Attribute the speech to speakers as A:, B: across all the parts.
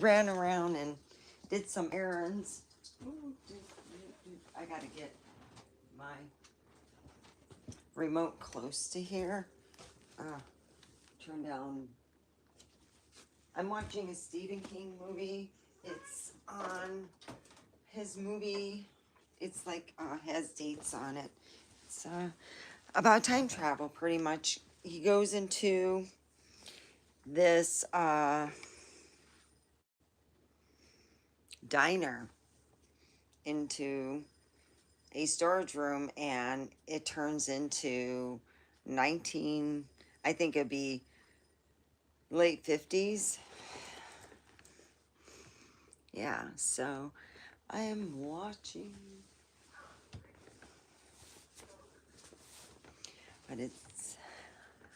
A: ran around and did some errands. I gotta get my remote close to here. Turn down. I'm watching a Stephen King movie. It's on his movie. It's like has dates on it. It's about time travel, pretty much. He goes into this diner, into a storage room, and it turns into 19, I think it'd be late 50s. Yeah, so I am watching, but it's,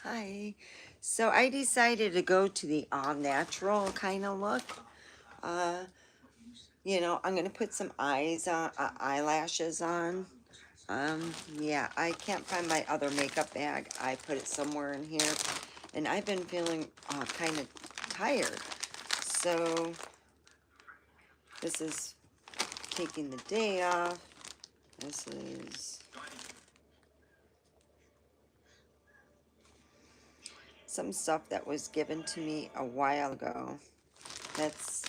A: hi. So I decided to go to the all natural kind of look. You know, I'm gonna put some eyelashes on. Yeah, I can't find my other makeup bag. I put it somewhere in here, and I've been feeling kind of tired. So this is taking the day off. This is some stuff that was given to me a while ago. That's,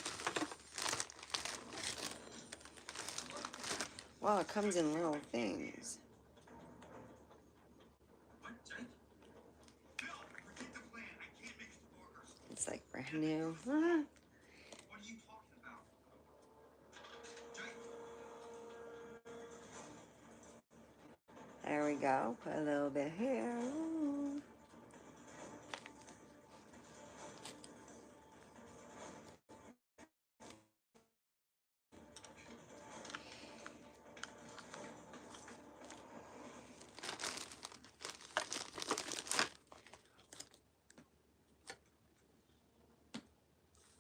A: well, it comes in little things. It's like brand new. There we go. Put a little bit here. Ooh.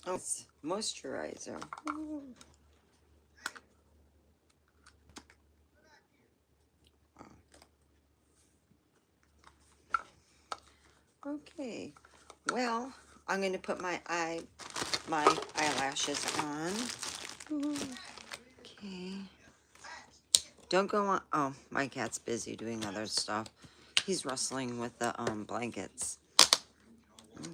A: Oh, it's moisturizer. Ooh. Okay. Well, I'm going to put my eyelashes on. Ooh. Okay. Don't go on. Oh, my cat's busy doing other stuff. He's wrestling with the blankets. There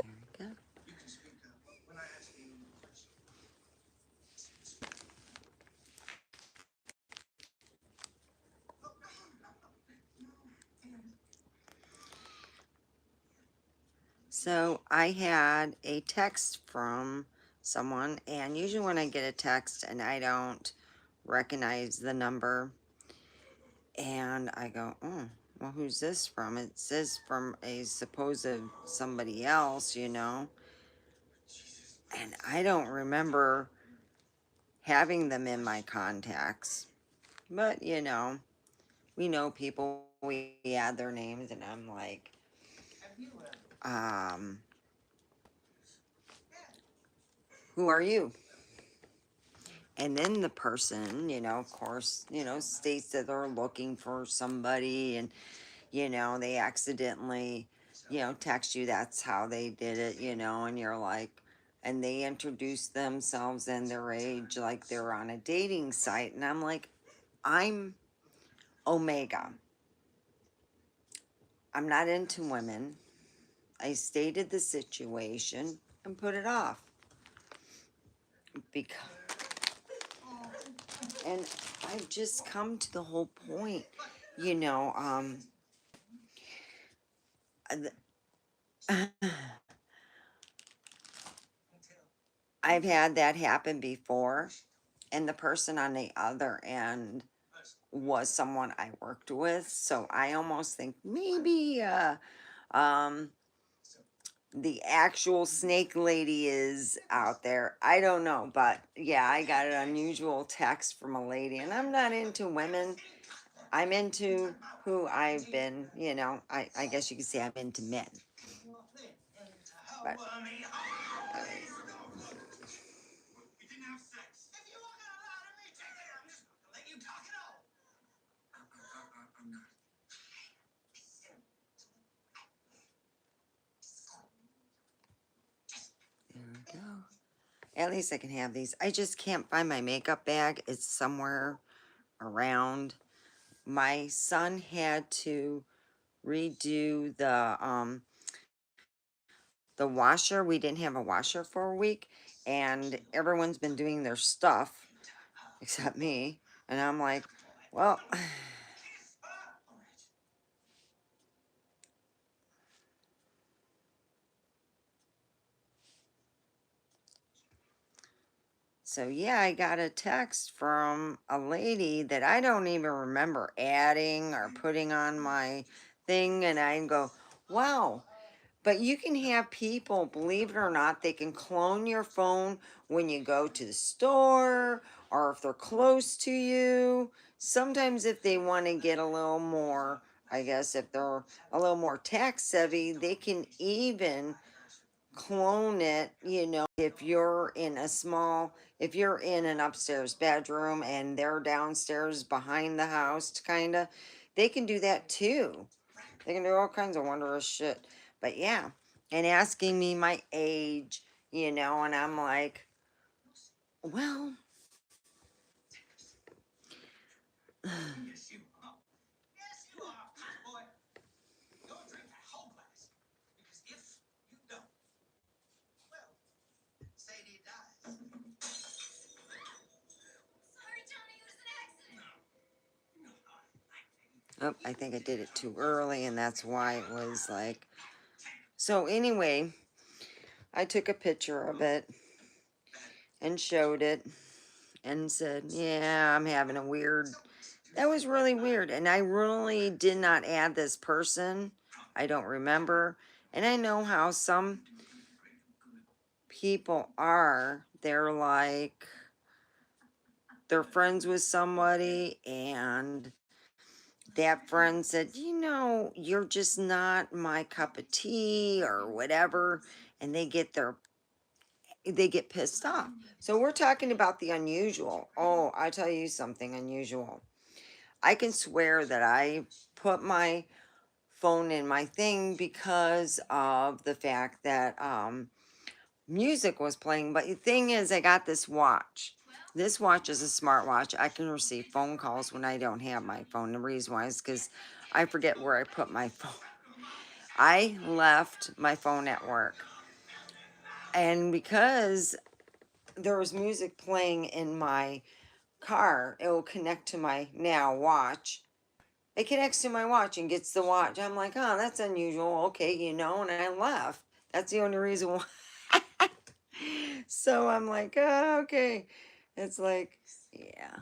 A: we go. So I had a text from someone, and usually when I get a text and I don't recognize the number, and I go, oh, well, who's this from? It says from a supposed somebody else, you know, and I don't remember having them in my contacts. But, you know people, we add their names, and I'm like, um, who are you? And then the person, of course, states that they're looking for somebody, and, they accidentally, text you. That's how they did it, and you're like, and they introduce themselves and their age like they're on a dating site. And I'm like, I'm Omega. I'm not into women. I stated the situation and put it off. Because, and I've just come to the whole point, you know, I've had that happen before, and the person on the other end was someone I worked with. So I almost think maybe um, the actual snake lady is out there. I don't know, but yeah, I got an unusual text from a lady, and I'm not into women. I'm into who I've been, I guess you could say I'm into men. But At least I can have these. I just can't find my makeup bag. It's somewhere around. My son had to redo the washer. We didn't have a washer for a week, and everyone's been doing their stuff except me. And I'm like, well, so yeah, I got a text from a lady that I don't even remember adding or putting on my thing, and I go, wow. But you can have people, believe it or not, they can clone your phone when you go to the store or if they're close to you. Sometimes if they want to get a little more, I guess if they're a little more tech savvy, they can even clone it, if you're in if you're in an upstairs bedroom and they're downstairs behind the house, kind of, they can do that too. They can do all kinds of wondrous shit. But yeah, and asking me my age, and I'm like, well, oh, I think I did it too early, and that's why it was like. So anyway, I took a picture of it and showed it and said, yeah, I'm having a weird. That was really weird. And I really did not add this person. I don't remember. And I know how some people are. They're like, they're friends with somebody, and that friend said, you're just not my cup of tea or whatever. And they get pissed off. So we're talking about the unusual. Oh, I tell you something unusual. I can swear that I put my phone in my thing because of the fact that music was playing. But the thing is, I got this watch. This watch is a smartwatch. I can receive phone calls when I don't have my phone. The reason why is because I forget where I put my phone. I left my phone at work. And because there was music playing in my car, it will connect to my now watch. It connects to my watch and gets the watch. I'm like, oh, that's unusual. Okay, and I left. That's the only reason why. So I'm like, oh, okay. It's like, yeah.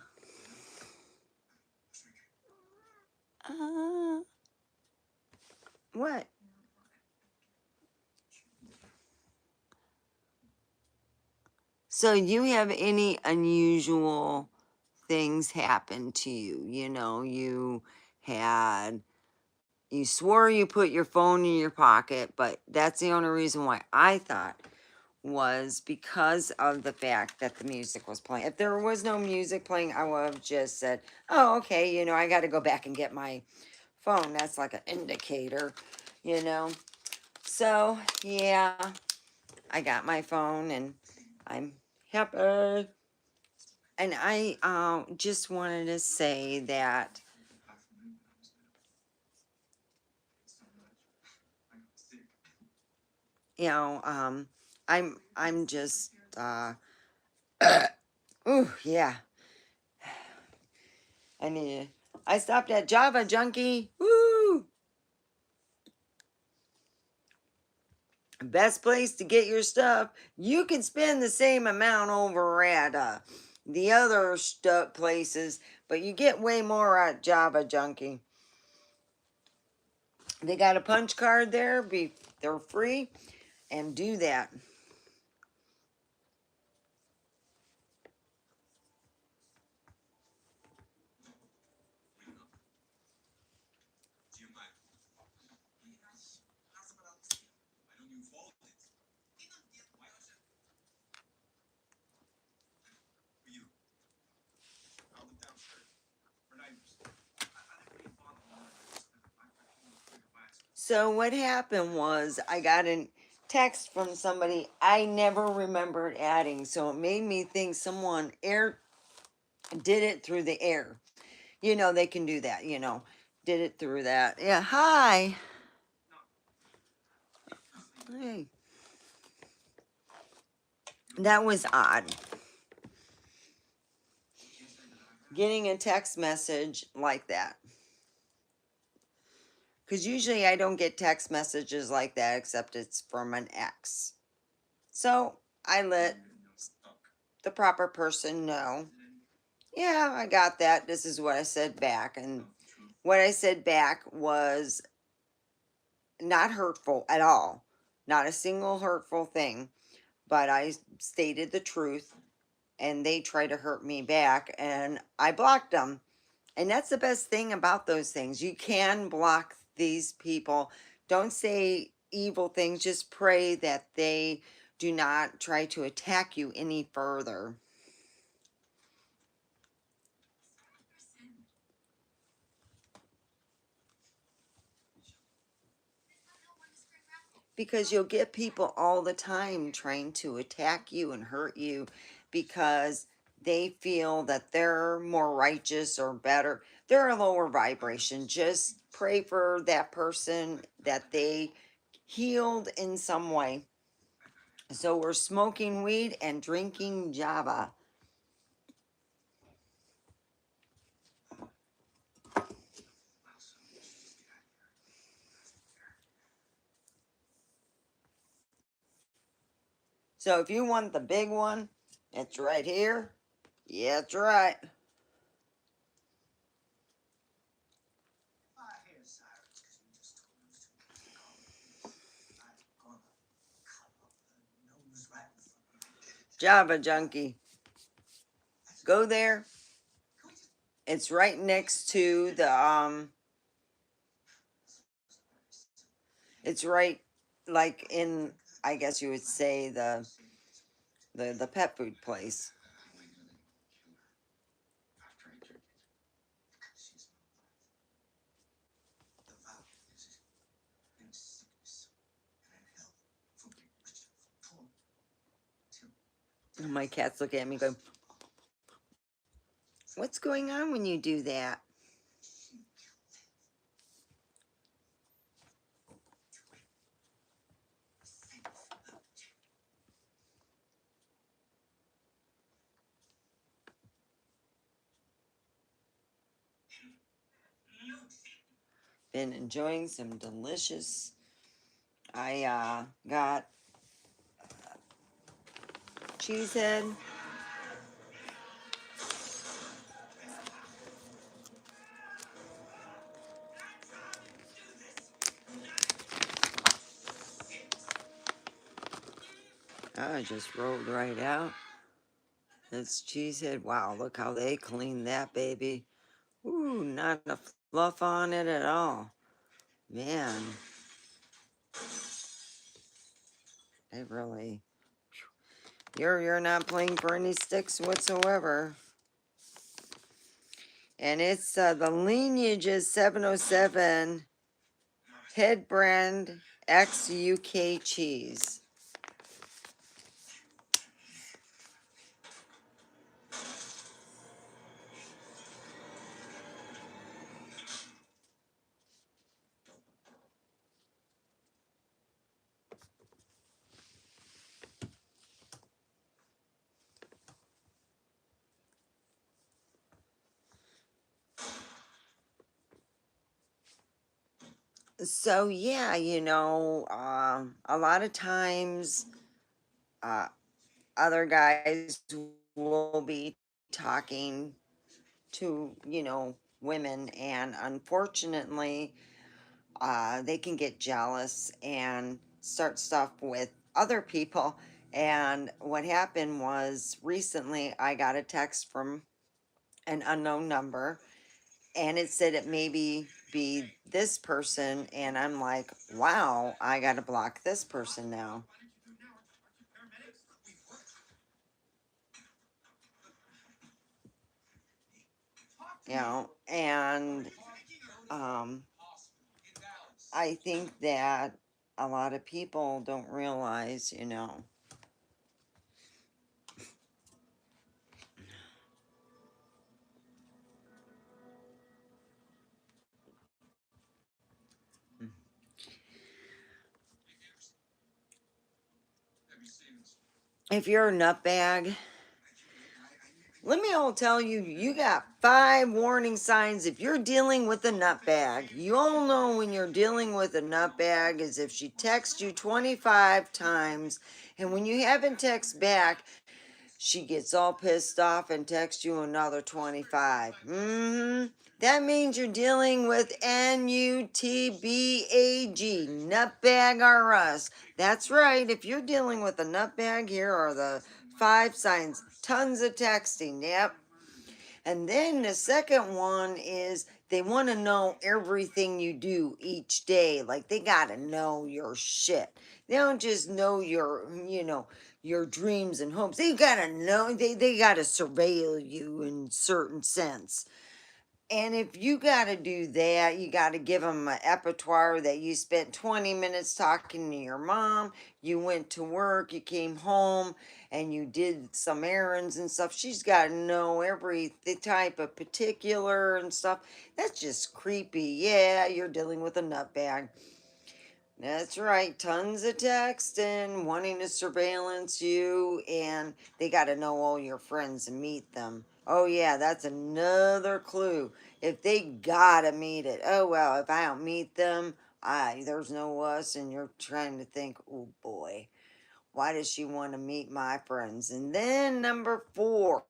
A: Uh, what? So you have any unusual things happen to you? Had, you swore you put your phone in your pocket, but that's the only reason why I thought was because of the fact that the music was playing. If there was no music playing, I would have just said, oh, okay, I got to go back and get my phone. That's like an indicator, you know. So, yeah, I got my phone and I'm happy. And I just wanted to say that, you know, um, I'm just, ooh, yeah, I need to, I stopped at Java Junkie. Woo! Best place to get your stuff. You can spend the same amount over at the other stuff places, but you get way more at Java Junkie. They got a punch card there. They're free, and do that. So what happened was I got an text from somebody I never remembered adding. So it made me think someone air did it through the air. You know, they can do that, you know, did it through that. Yeah, hi. Hey. That was odd. Getting a text message like that. Because usually I don't get text messages like that except it's from an ex. So I let the proper person know. Yeah, I got that. This is what I said back. And what I said back was not hurtful at all. Not a single hurtful thing. But I stated the truth. And they tried to hurt me back. And I blocked them. And that's the best thing about those things. You can block these people. Don't say evil things. Just pray that they do not try to attack you any further. Because you'll get people all the time trying to attack you and hurt you because they feel that they're more righteous or better. They're a lower vibration. Just pray for that person that they healed in some way. So we're smoking weed and drinking Java. So if you want the big one, it's right here. Yeah, that's right. Java junkie. Go there. It's right next to the it's right like in, I guess you would say, the pet food place. And my cats look at me going, what's going on when you do that? Been enjoying some delicious. I got cheesehead. I just rolled right out. That's cheesehead. Wow, look how they cleaned that baby. Ooh, not a fluff on it at all. Man, they really. You're not playing for any sticks whatsoever. And it's the lineage is 707 head brand X UK cheese. So yeah, you know, a lot of times uh, other guys will be talking to, you know, women, and unfortunately, they can get jealous and start stuff with other people. And what happened was recently I got a text from an unknown number, and it said it maybe be this person, and I'm like, wow, I gotta block this person now. You know, and um I think that a lot of people don't realize, you know. If you're a nutbag, let me all tell you, you got 5 warning signs if you're dealing with a nutbag. You all know when you're dealing with a nutbag is if she texts you 25 times and when you haven't text back, she gets all pissed off and texts you another 25. That means you're dealing with NUTBAG, nutbag or us. That's right. If you're dealing with a nutbag, here are the 5 signs. Tons of texting. Yep. And then the second one is they want to know everything you do each day. Like they got to know your shit. They don't just know your, you know, your dreams and hopes. They got to know, they got to surveil you in certain sense. And if you got to do that, you got to give them an repertoire that you spent 20 minutes talking to your mom. You went to work, you came home, and you did some errands and stuff. She's got to know every the type of particular and stuff. That's just creepy. Yeah, you're dealing with a nutbag. That's right. Tons of texting, wanting to surveillance you, and they got to know all your friends and meet them. Oh, yeah, that's another clue. If they gotta meet it, oh, well, if I don't meet them, there's no us, and you're trying to think, oh boy, why does she want to meet my friends? And then number 4,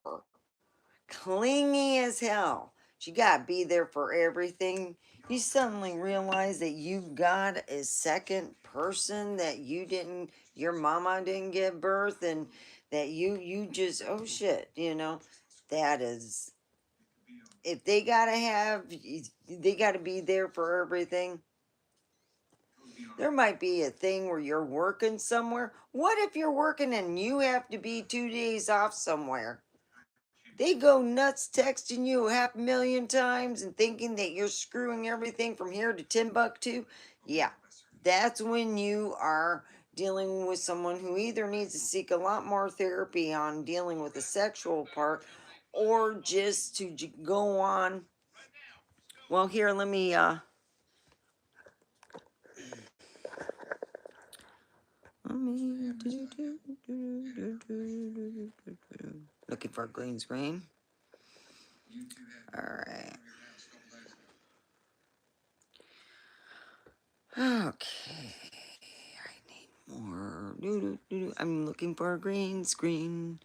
A: clingy as hell. She got to be there for everything. You suddenly realize that you got a second person that you didn't, your mama didn't give birth, and that you just, oh shit, you know, that is, if they got to have, they got to be there for everything. There might be a thing where you're working somewhere. What if you're working and you have to be 2 days off somewhere? They go nuts texting you 500,000 times and thinking that you're screwing everything from here to Timbuktu. Yeah, that's when you are dealing with someone who either needs to seek a lot more therapy on dealing with the sexual part or just to go on. Well, here, let me, looking for a green screen. All right. Okay. I need more. I'm looking for a green screen.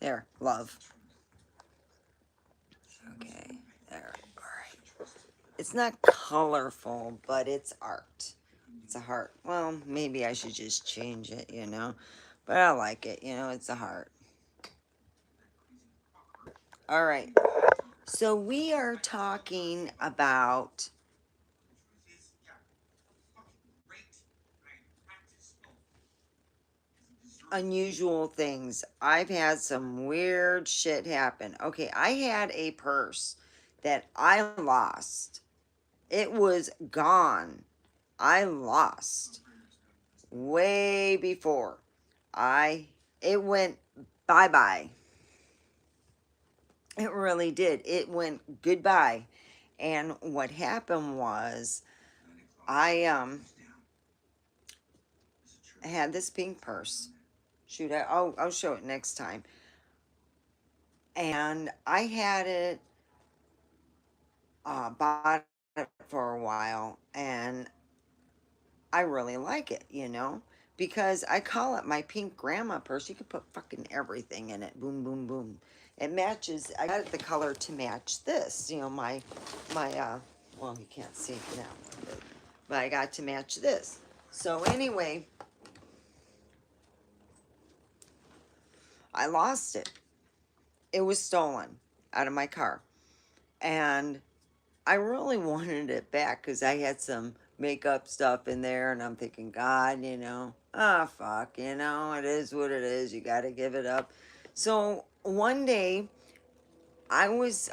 A: There, love. Okay, there. All right. It's not colorful, but it's art. It's a heart. Well, maybe I should just change it, you know. But I like it, you know, it's a heart. All right. So we are talking about unusual things. I've had some weird shit happen. Okay, I had a purse that I lost. It was gone. I lost way before. I it went bye-bye. It really did. It went goodbye. And what happened was I had this pink purse. Shoot, I'll show it next time. And I had it bought it for a while, and I really like it, you know, because I call it my pink grandma purse. You can put fucking everything in it. Boom, boom, boom. It matches. I got the color to match this, you know, my well, you can't see it now, but I got to match this. So anyway, I lost it. It was stolen out of my car, and I really wanted it back because I had some makeup stuff in there, and I'm thinking, God, ah, fuck, it is what it is. You got to give it up. So one day I was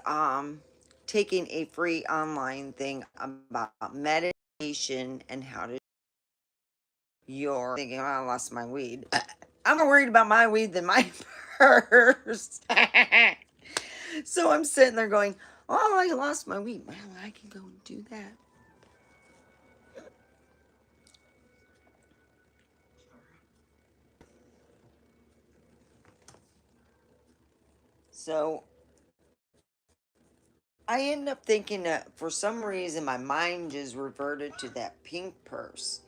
A: taking a free online thing about meditation and how to your thinking, oh, I lost my weed. I'm more worried about my weed than my purse. So I'm sitting there going, oh, I lost my weed. Well, I can go and do that. So I end up thinking that for some reason my mind just reverted to that pink purse.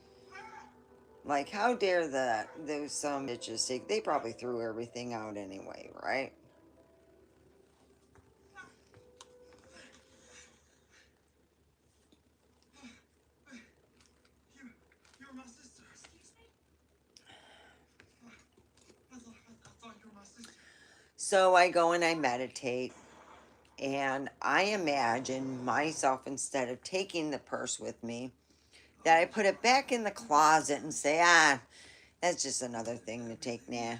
A: Like, how dare that? Those some bitches take. They probably threw everything out anyway, right? So I go and I meditate, and I imagine myself, instead of taking the purse with me, that I put it back in the closet and say, ah, that's just another thing to take now.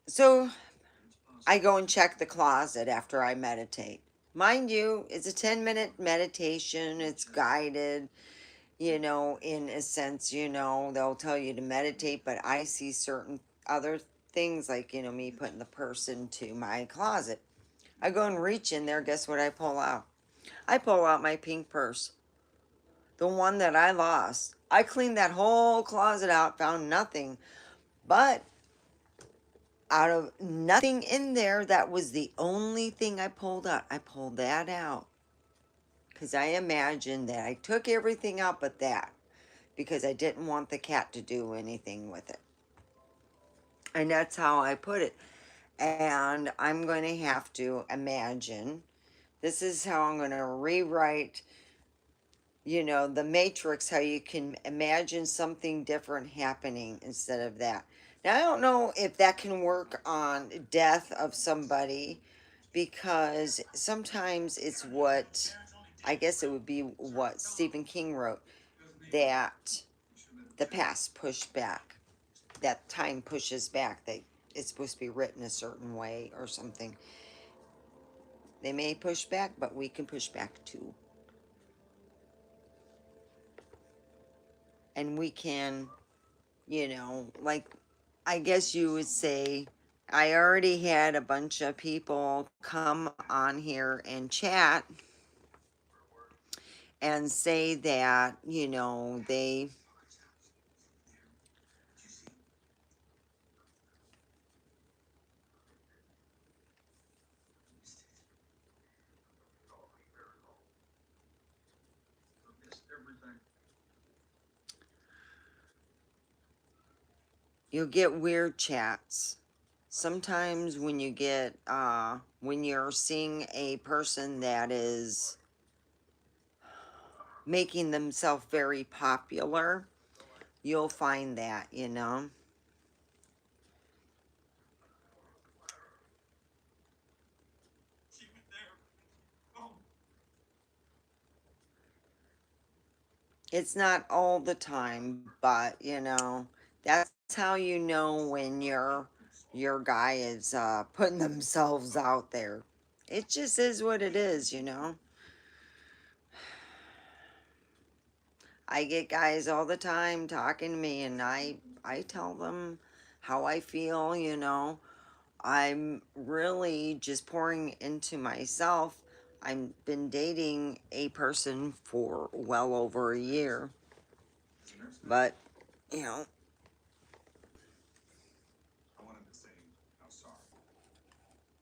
A: So I go and check the closet after I meditate. Mind you, it's a 10-minute meditation, it's guided, in a sense, they'll tell you to meditate, but I see certain other things like, me putting the purse into my closet. I go and reach in there, guess what I pull out? I pull out my pink purse, the one that I lost. I cleaned that whole closet out, found nothing, but out of nothing in there, that was the only thing I pulled out. I pulled that out because I imagined that I took everything out but that, because I didn't want the cat to do anything with it. And that's how I put it. And I'm going to have to imagine, this is how I'm going to rewrite, the matrix, how you can imagine something different happening instead of that. Now, I don't know if that can work on death of somebody, because sometimes it's what, I guess it would be what Stephen King wrote, that the past pushed back, that time pushes back, that it's supposed to be written a certain way or something. They may push back, but we can push back too. And we can, like, I guess you would say, I already had a bunch of people come on here and chat and say that, you'll get weird chats. Sometimes when you get, when you're seeing a person that is making themselves very popular, you'll find that. It's not all the time, but that's how you know when your guy is putting themselves out there. It just is what it is. I get guys all the time talking to me, and I tell them how I feel. I'm really just pouring into myself. I've been dating a person for well over a year, but you know,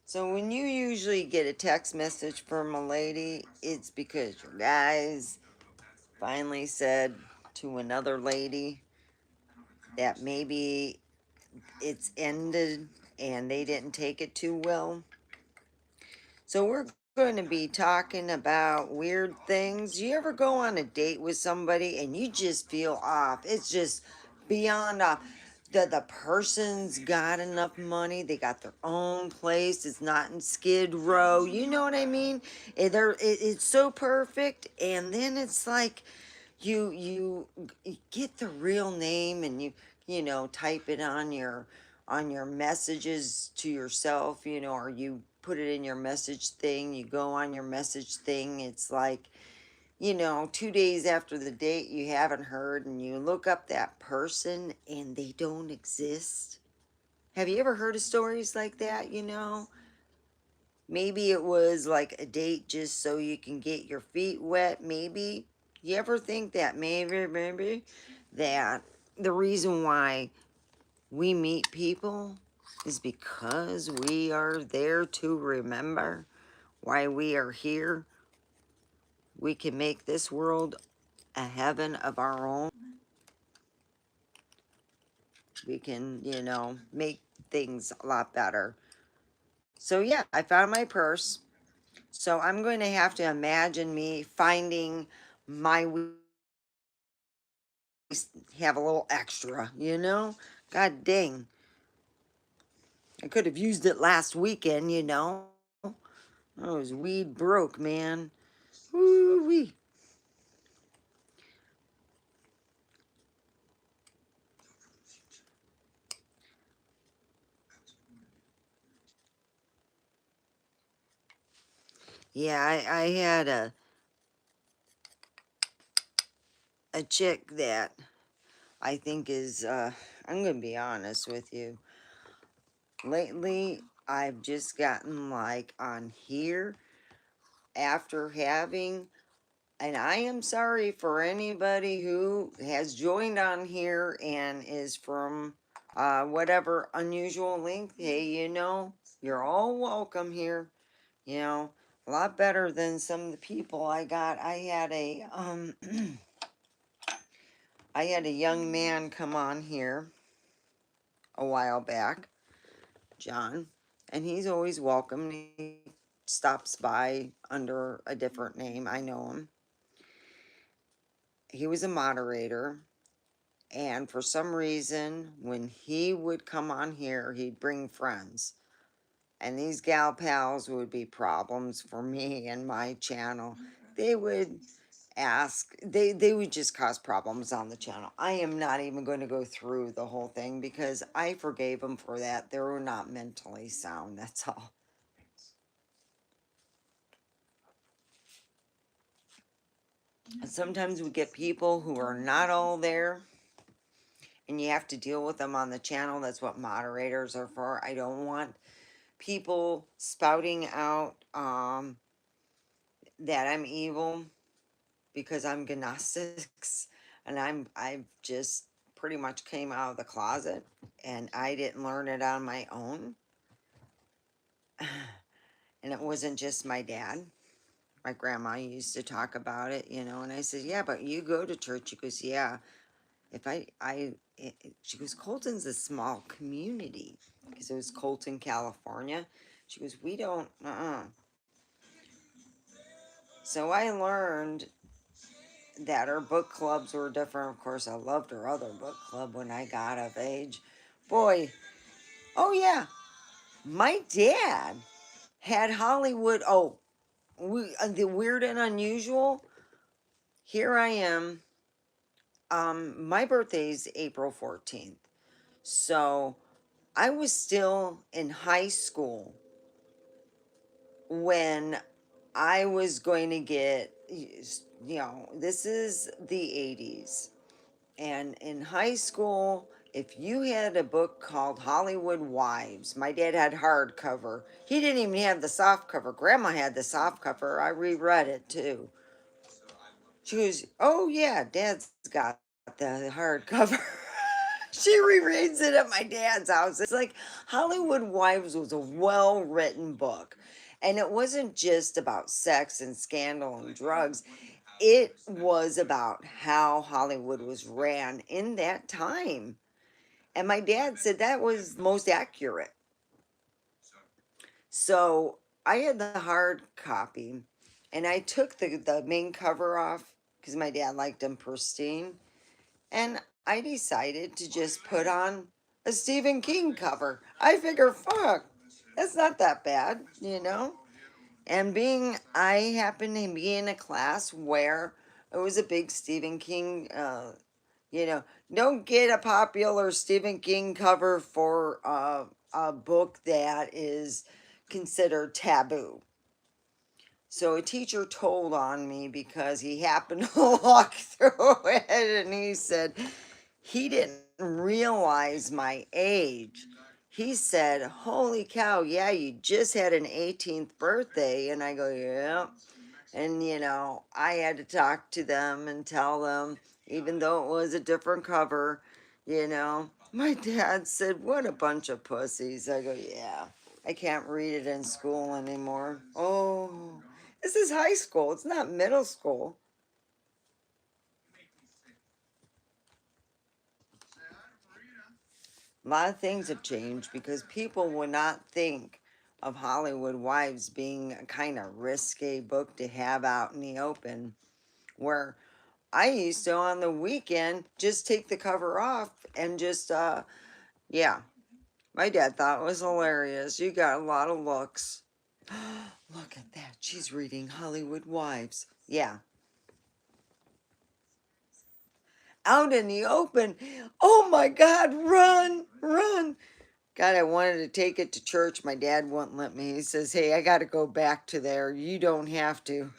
A: so when you usually get a text message from a lady, it's because your guys finally said to another lady that maybe it's ended and they didn't take it too well. So we're going to be talking about weird things. You ever go on a date with somebody and you just feel off? It's just beyond off. the person's got enough money, they got their own place, it's not in Skid Row, you know what I mean? It's so perfect, and then it's like you get the real name, and you know, type it on your messages to yourself, you know, or you put it in your message thing, you go on your message thing, it's like, you know, 2 days after the date you haven't heard, and you look up that person and they don't exist. Have you ever heard of stories like that, you know? Maybe it was like a date just so you can get your feet wet, maybe. You ever think that maybe that the reason why we meet people is because we are there to remember why we are here? We can make this world a heaven of our own. We can, you know, make things a lot better. So yeah, I found my purse. So I'm going to have to imagine me finding my have a little extra, you know? God dang. I could have used it last weekend, you know? I was weed broke, man. Woo wee. Yeah, I had a chick that I think is, I'm going to be honest with you. Lately, I've just gotten like on here after having, and I am sorry for anybody who has joined on here and is from whatever unusual link. Hey, you know, you're all welcome here. You know, a lot better than some of the people I got. I had a young man come on here a while back, John, and he's always welcome. He stops by under a different name. I know him. He was a moderator, and for some reason, when he would come on here, he'd bring friends. And these gal pals would be problems for me and my channel. They would they would just cause problems on the channel. I am not even going to go through the whole thing because I forgave them for that. They were not mentally sound, that's all. And sometimes we get people who are not all there, and you have to deal with them on the channel. That's what moderators are for. I don't want people spouting out that I'm evil because I'm gnostics, and I've just pretty much came out of the closet, and I didn't learn it on my own. And it wasn't just my dad. My grandma used to talk about it, you know, and I said, yeah, but you go to church. She goes, yeah. If she goes, Colton's a small community, because it was Colton, California. She goes, we don't, So I learned that her book clubs were different. Of course, I loved her other book club when I got of age. Boy, oh yeah, my dad had Hollywood. Oh, the weird and unusual. Here I am. My birthday's April 14th. So I was still in high school when I was going to get, you know, this is the 80s. And in high school, if you had a book called Hollywood Wives, my dad had hardcover. He didn't even have the soft cover. Grandma had the soft cover. I reread it too. She goes, oh yeah, Dad's got the hardcover. She rereads it at my dad's house. It's like Hollywood Wives was a well written book. And it wasn't just about sex and scandal and drugs. It was about how Hollywood was ran in that time. And my dad said that was most accurate. So I had the hard copy, and I took the main cover off because my dad liked them pristine. And I decided to just put on a Stephen King cover. I figure, fuck, that's not that bad, you know? And I happened to be in a class where it was a big Stephen King, you know, don't get a popular Stephen King cover for a book that is considered taboo. So a teacher told on me because he happened to walk through it and he said he didn't realize my age. He said, "Holy cow, yeah, you just had an 18th birthday." And I go, "Yeah." And, you know, I had to talk to them and tell them, even though it was a different cover, you know. My dad said, "What a bunch of pussies." I go, "Yeah, I can't read it in school anymore." Oh, this is high school. It's not middle school. A lot of things have changed because people would not think of Hollywood Wives being a kind of risque book to have out in the open. Where I used to on the weekend just take the cover off and just, yeah. My dad thought it was hilarious. You got a lot of looks. Look at that. She's reading Hollywood Wives. Yeah. Out in the open. Oh my God, run, run. God, I wanted to take it to church. My dad wouldn't let me. He says, "Hey, I got to go back to there. You don't have to."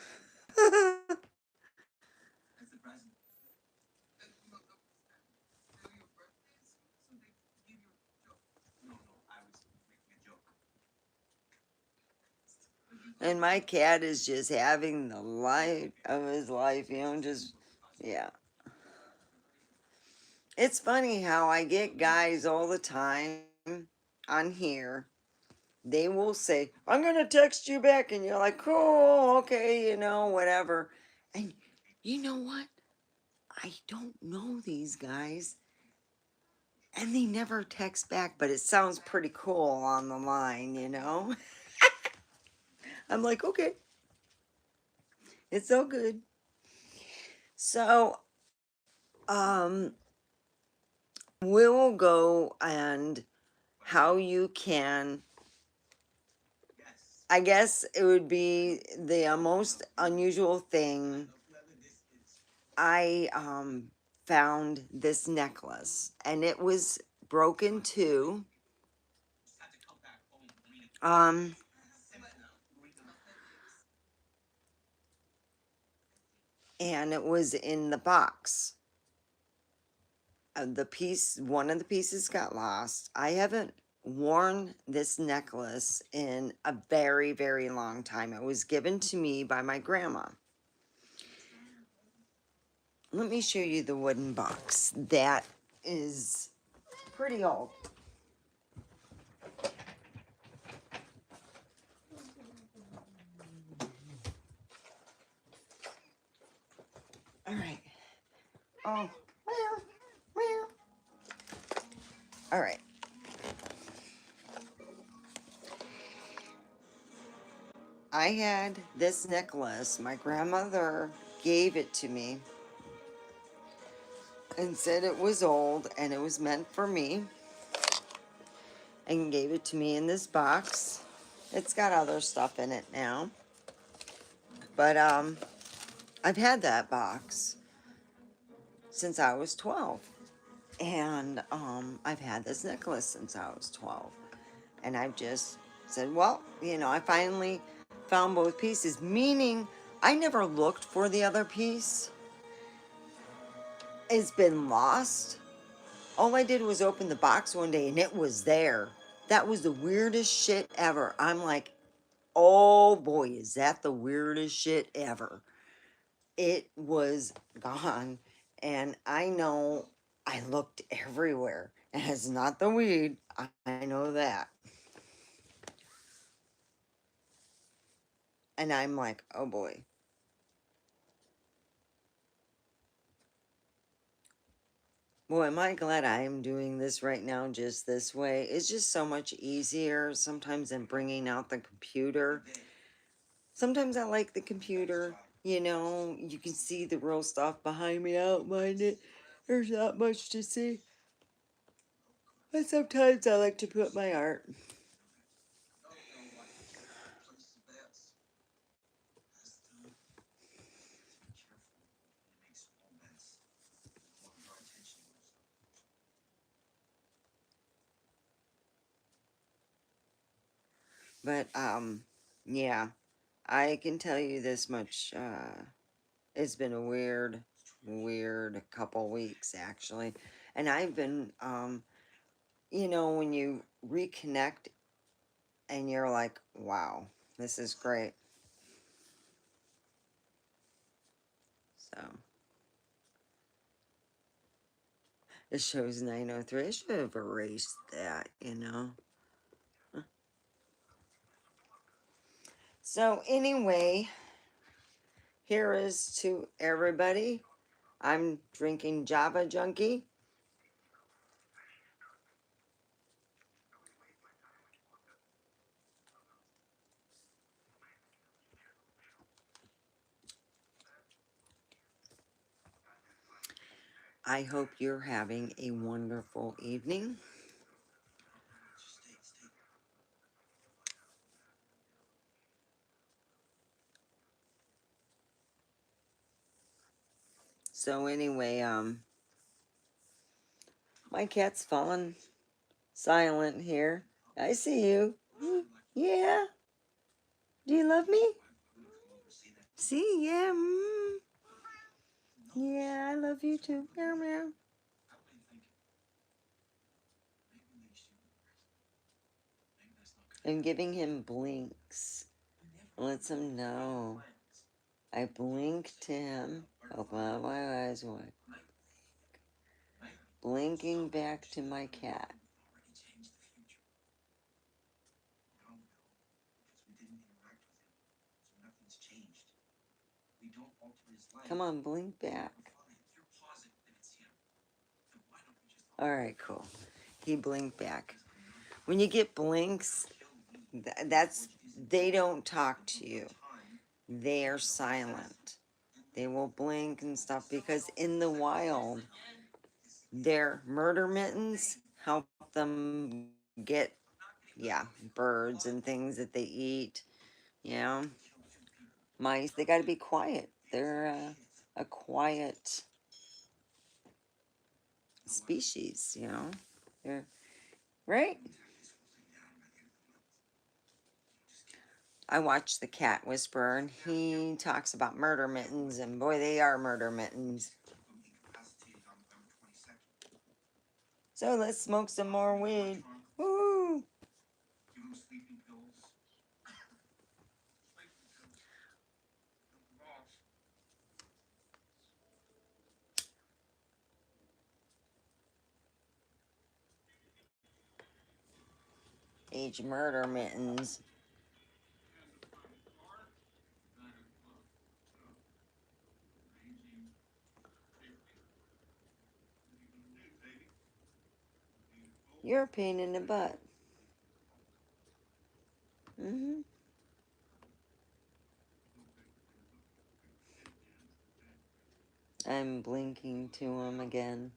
A: And my cat is just having the life of his life, you know, just, yeah. It's funny how I get guys all the time on here. They will say, "I'm going to text you back." And you're like, "Cool, okay, you know, whatever." And you know what? I don't know these guys. And they never text back, but it sounds pretty cool on the line, you know? I'm like, okay, it's so good. So, um, we'll go and how you can, I guess it would be the most unusual thing. I found this necklace and it was broken too. Um, and it was in the box. One of the pieces got lost. I haven't worn this necklace in a very, very long time. It was given to me by my grandma. Let me show you the wooden box. That is pretty old. All right. Oh, meow, meow. All right. I had this necklace. My grandmother gave it to me and said it was old and it was meant for me and gave it to me in this box. It's got other stuff in it now. But I've had that box since I was 12. And I've had this necklace since I was 12. And I've just said, well, you know, I finally found both pieces, meaning I never looked for the other piece. It's been lost. All I did was open the box one day and it was there. That was the weirdest shit ever. I'm like, oh boy, is that the weirdest shit ever. It was gone. And I know I looked everywhere. And it's not the weed. I know that. And I'm like, oh boy. Boy, am I glad I am doing this right now just this way. It's just so much easier sometimes than bringing out the computer. Sometimes I like the computer. You know, you can see the real stuff behind me. I don't mind it. There's not much to see. But sometimes I like to put my art. But yeah, I can tell you this much. It's been a weird couple weeks actually, and I've been you know, when you reconnect and you're like, wow, this is great. So it shows 903. I should have erased that, you know. So anyway, here is to everybody. I'm drinking Java Junkie. I hope you're having a wonderful evening. So anyway, my cat's fallen silent here. I see you. Yeah. Do you love me? See, yeah. Yeah, I love you too. Meow meow. I'm giving him blinks. Lets him know. I blink to him. Open up my eyes wide. Blinking back to my cat. Come on, blink back. Alright, cool. He blinked back. When you get blinks, that's, they don't talk to you. They are silent. They will blink and stuff because in the wild, their murder mittens help them get, yeah, birds and things that they eat. You know, mice, they got to be quiet. They're a quiet species, you know. They're, right? I watched The Cat Whisperer, and he talks about murder mittens, and boy, they are murder mittens. So let's smoke some more weed. Woo! Age murder mittens. You're a pain in the butt. Mm-hmm. I'm blinking to him again.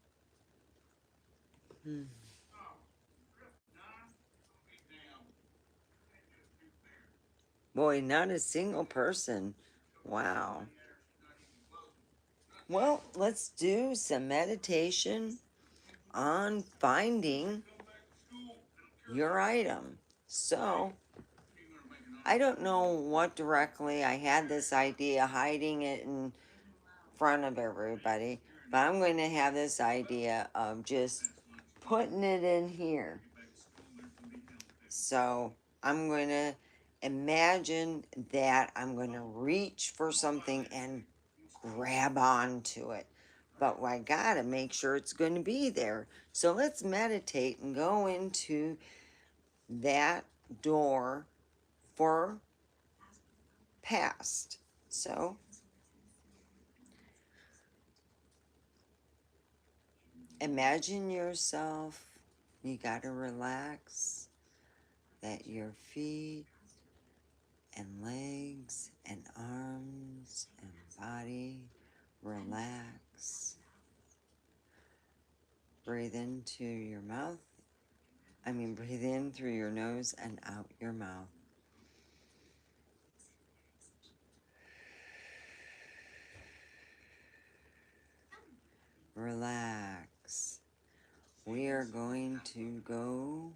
A: Hmm. Boy, not a single person. Wow. Well, let's do some meditation on finding your item. So, I don't know what directly I had this idea hiding it in front of everybody, but I'm going to have this idea of just putting it in here. So, I'm going to imagine that I'm going to reach for something and grab onto it. But I gotta make sure it's going to be there. So let's meditate and go into that door for past. So imagine yourself, you gotta relax, that your feet and legs and arms and body relax. Breathe into your mouth Breathe in through your nose and out your mouth. Relax. We are going to go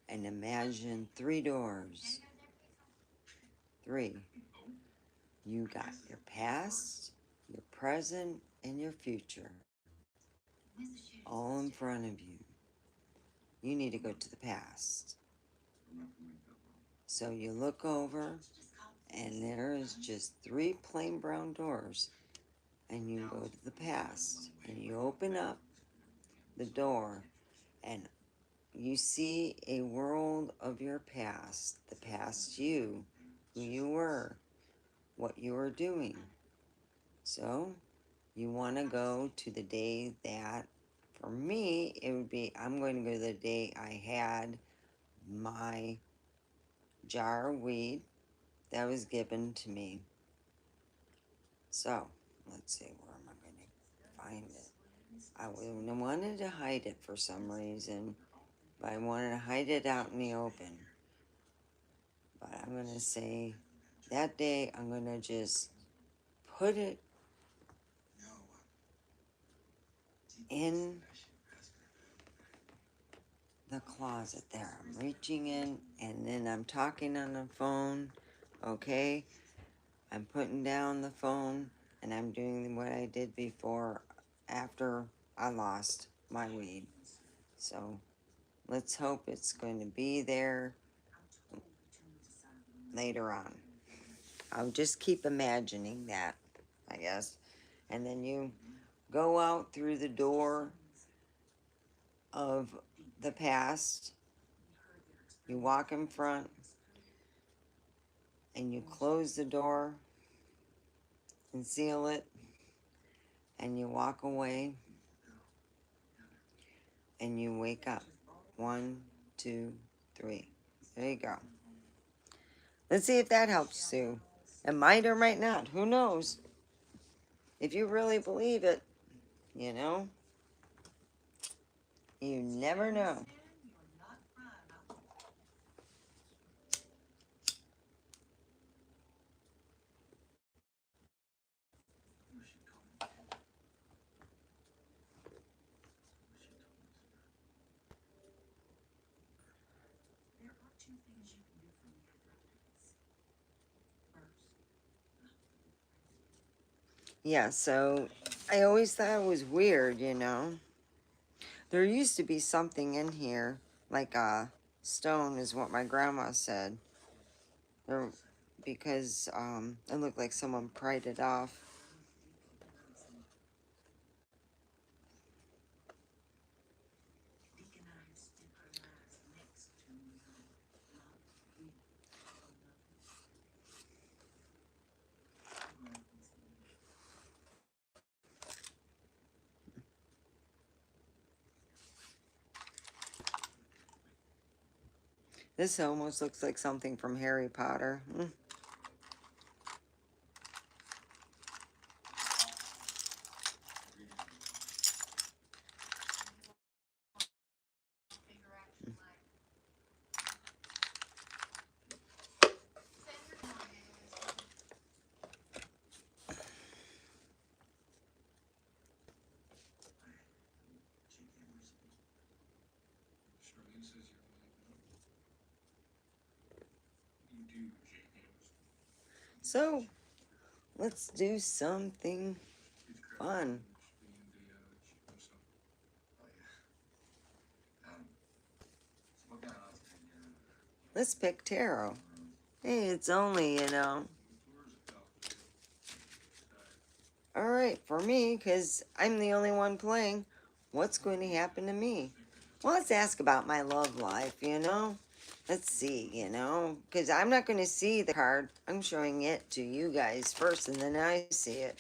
A: and imagine 3 doors. 3. You got your past, your present, and your future all in front of you. You need to go to the past. So you look over, and there is just 3 plain brown doors. And you go to the past, and you open up the door, and you see a world of your past, the past you, who you were, what you were doing. So you want to go to the day that, for me, it would be, I'm going to go to the day I had my jar of weed that was given to me. So, let's see, where am I going to find it? I wanted to hide it for some reason, but I wanted to hide it out in the open. But I'm going to say, that day, I'm going to just put it in the closet there. I'm reaching in, and then I'm talking on the phone, okay? I'm putting down the phone, and I'm doing what I did before after I lost my weed. So let's hope it's going to be there later on. I'll just keep imagining that, I guess. And then you go out through the door of the past. You walk in front, and you close the door and seal it, and you walk away, and you wake up. 1, 2, 3. There you go. Let's see if that helps, Sue. It might or might not. Who knows? If you really believe it, you know, you never know. Yeah, so I always thought it was weird, you know. There used to be something in here, like a stone is what my grandma said. There, because it looked like someone pried it off. This almost looks like something from Harry Potter. So, let's do something fun. Let's pick tarot. Hey, it's only, you know. Alright, for me, because I'm the only one playing, what's going to happen to me? Well, let's ask about my love life, you know? Let's see, you know? Because I'm not going to see the card. I'm showing it to you guys first, and then I see it.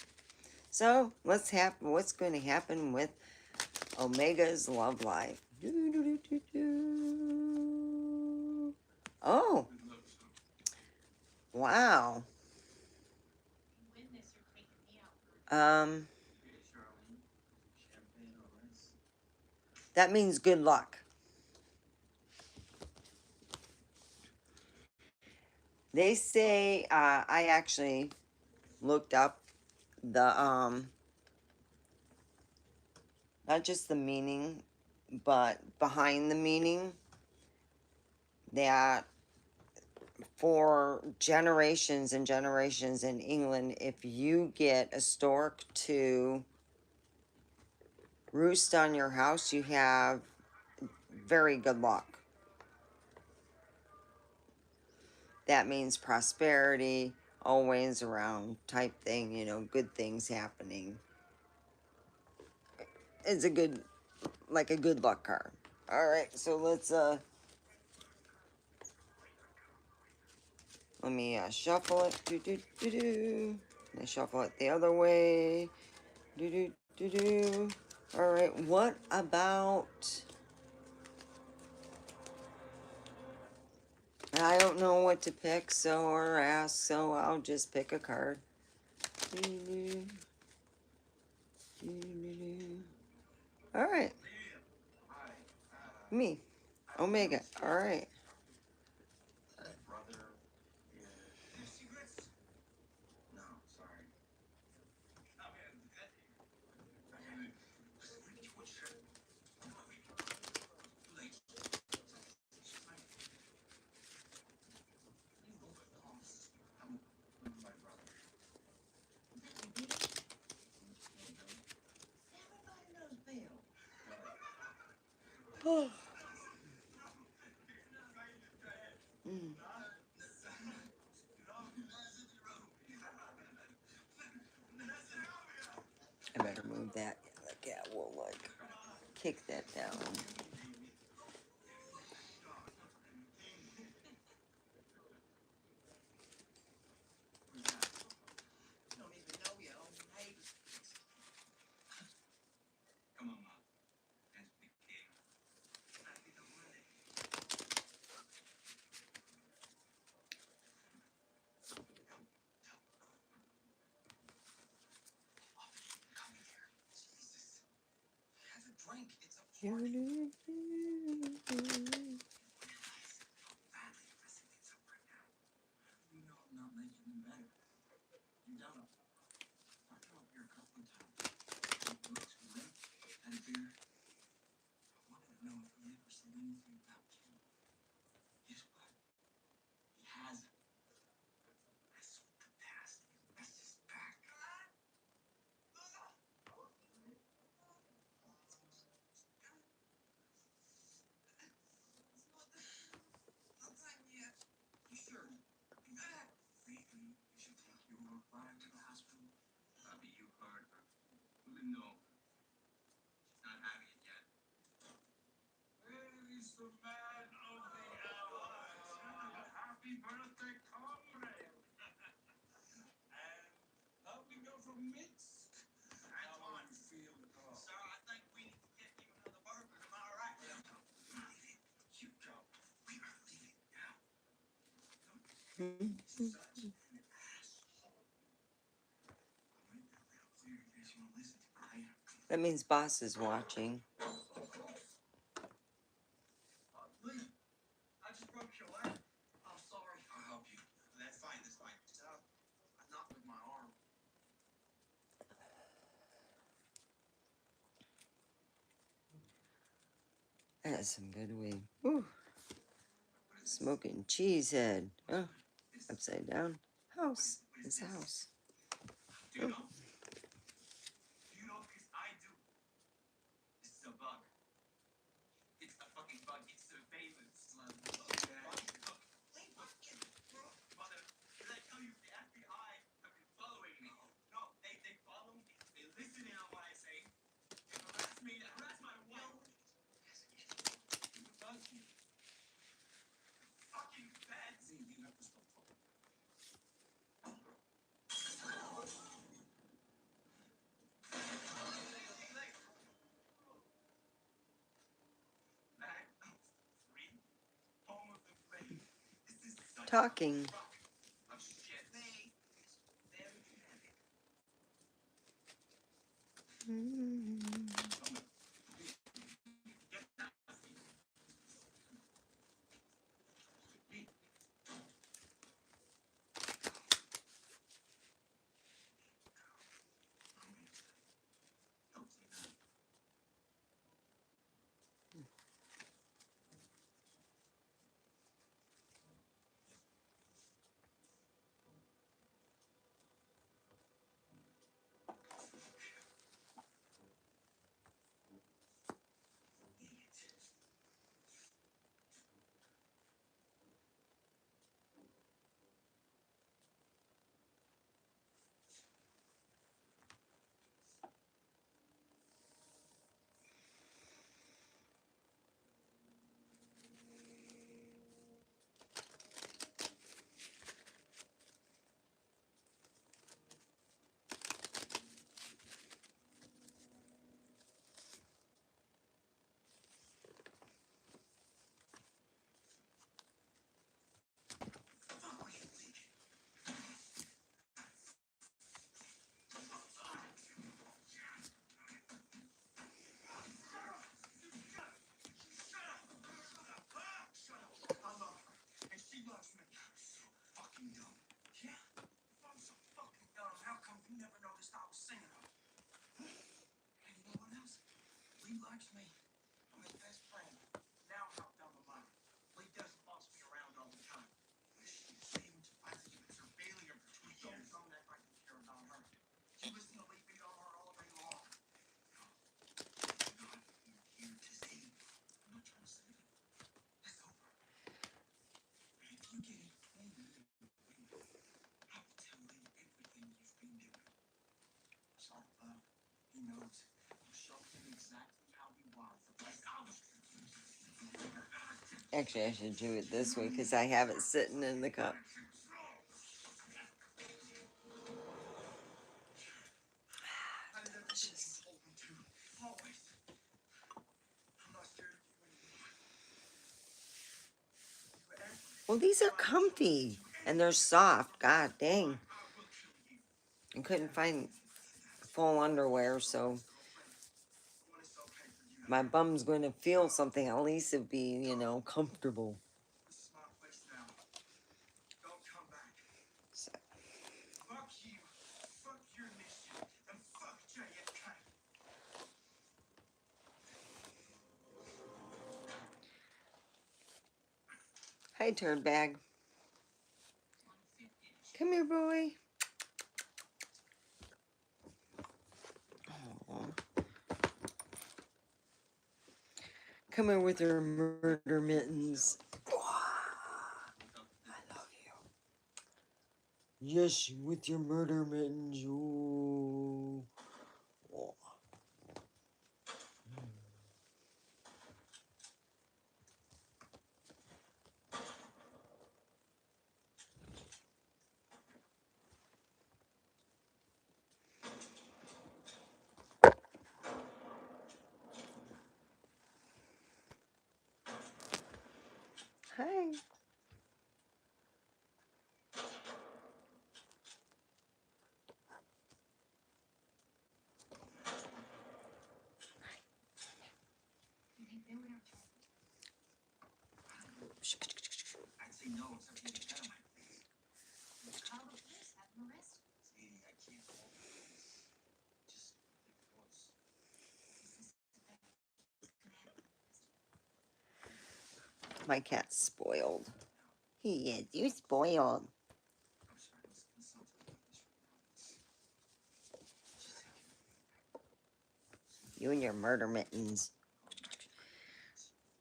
A: So, let's have what's going to happen with Omega's love life. Oh, wow. That means good luck. They say, I actually looked up the, not just the meaning, but behind the meaning, that for generations and generations in England, if you get a stork to roost on your house, you have very good luck. That means prosperity, always around type thing, you know, good things happening. It's a good, like a good luck card. All right, so let me shuffle it. Do do do do. And shuffle it the other way. Do do do do. All right, what about? I don't know what to pick, so or ask, so I'll just pick a card. All right, me, Omega. All right. I better move that. The cat will like kick that down. That means boss is watching. That's some good weed. Whew. Smoking cheese head. Oh, upside down. House. It's a house. Oh. Talking. Actually, I should do it this way because I have it sitting in the cup. Delicious. Well, these are comfy and they're soft. God dang. I couldn't find full underwear, so my bum's going to feel something. At least it'd be, you know, comfortable. So. Hi, turd bag. Come here, boy. Aww. Come here with your murder mittens. I love you. Yes, with your murder mittens. Ooh. Oh. Hi. My cat's spoiled. He is. You spoiled. You and your murder mittens.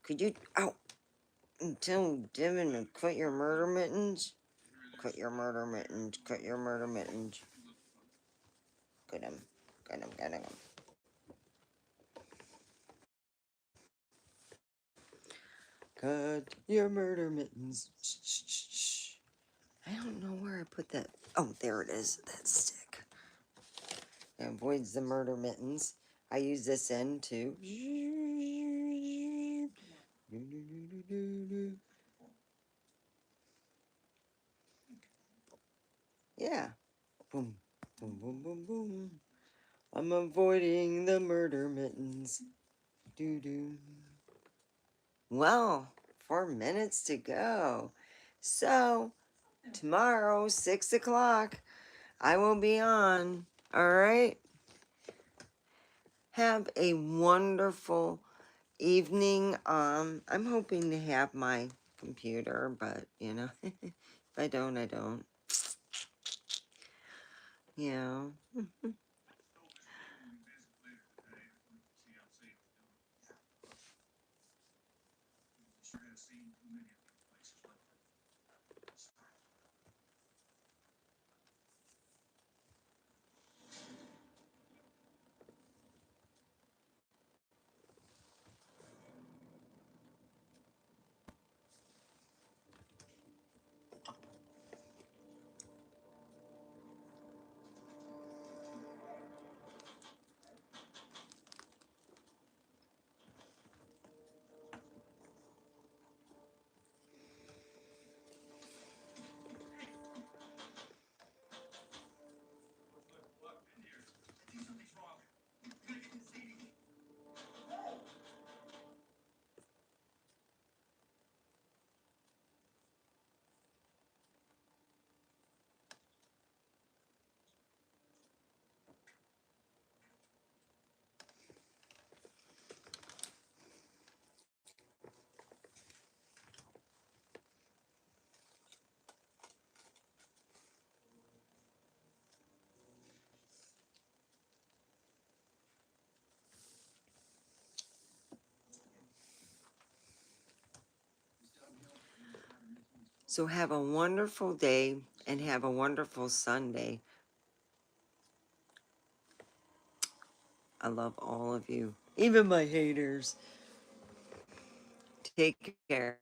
A: Could you... Oh. Tell Devin to quit your murder mittens. Quit your murder mittens. Quit your murder mittens. Get him. Get him. Get him. Cut your murder mittens. Shh, shh, shh, shh. I don't know where I put that. Oh, there it is. That stick. It avoids the murder mittens. I use this end to. Yeah. Boom. Boom, boom, boom, boom. I'm avoiding the murder mittens. Doo-doo. Well, 4 minutes to go. So, tomorrow, 6 o'clock, I will be on. All right? Have a wonderful evening. I'm hoping to have my computer, but, you know, if I don't, I don't. Yeah. So have a wonderful day and have a wonderful Sunday. I love all of you, even my haters. Take care.